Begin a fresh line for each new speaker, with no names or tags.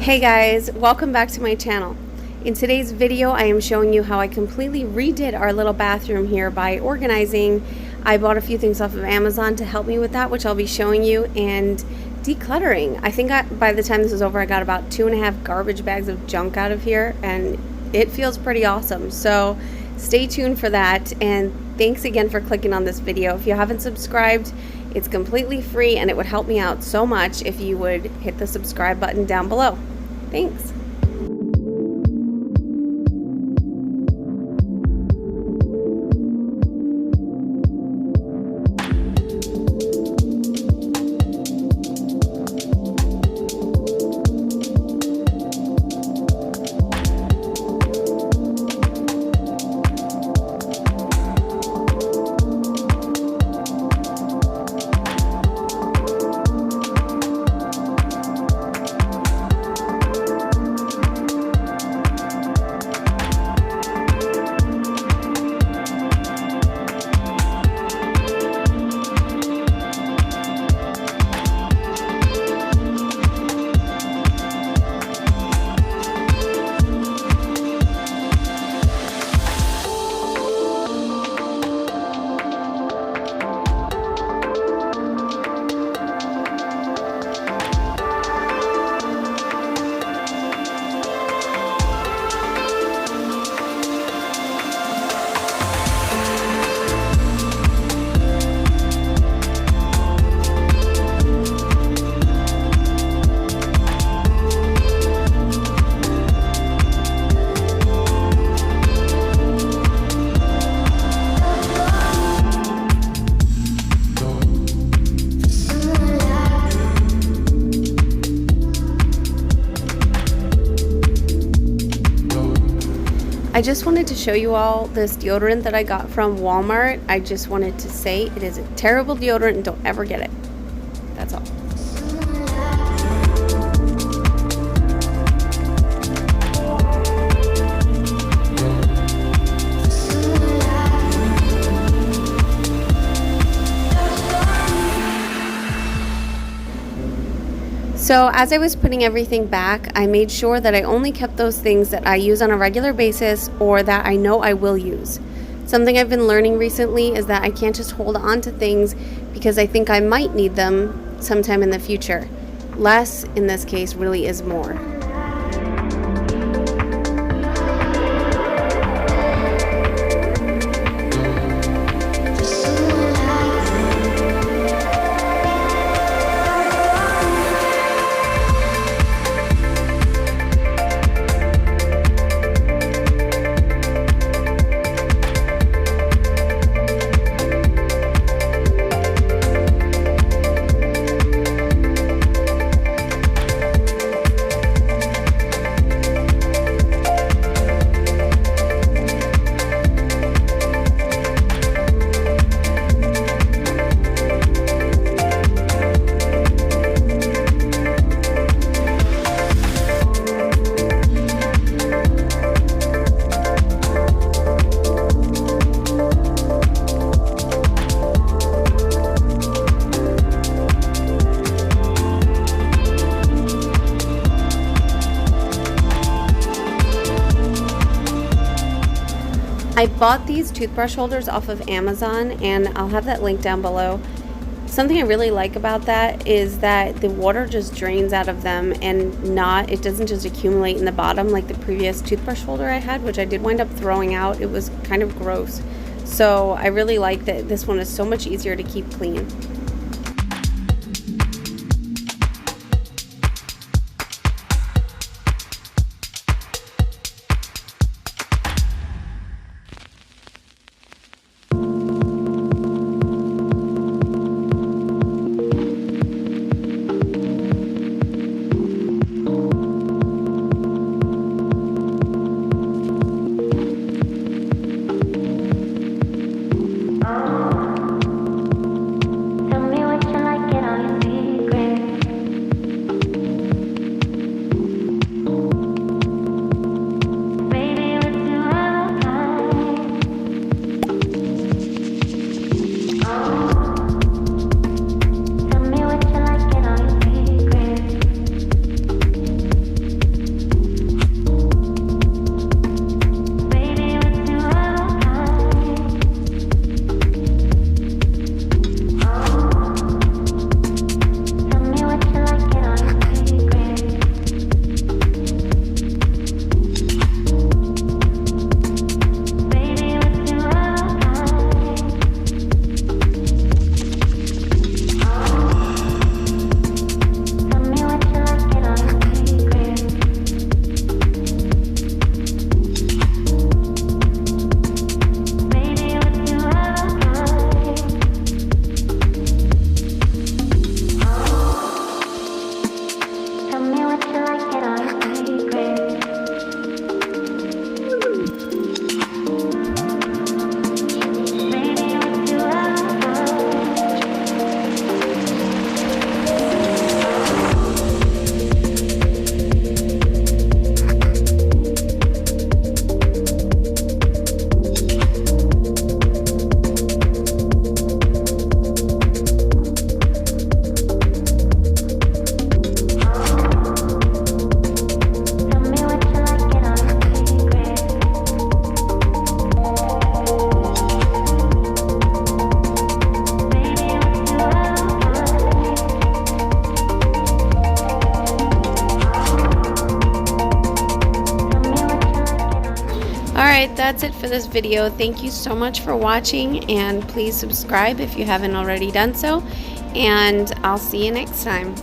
Hey guys, welcome back to my channel. In today's video, I am showing you how I completely redid our little bathroom here by organizing. I bought a few things off of Amazon to help me with that, which I'll be showing you, and decluttering. I think by the time this is over, I got about 2.5 garbage bags of junk out of here, and it feels pretty awesome. So stay tuned for that, and thanks again for clicking on this video. If you haven't subscribed, it's completely free, and it would help me out so much if you would hit the subscribe button down below. Thanks. I just wanted to show you all this deodorant that I got from Walmart. I just wanted to say it is a terrible deodorant and don't ever get it. That's all. So as I was putting everything back, I made sure that I only kept those things that I use on a regular basis or that I know I will use. Something I've been learning recently is that I can't just hold on to things because I think I might need them sometime in the future. Less, in this case, really is more. I bought these toothbrush holders off of Amazon, and I'll have that link down below. Something I really like about that is that the water just drains out of them and it doesn't just accumulate in the bottom like the previous toothbrush holder I had, which I did wind up throwing out. It was kind of gross. So I really like that this one is so much easier to keep clean. that's it for this video. Thank you so much for watching, and please subscribe if you haven't already done so, and I'll see you next time.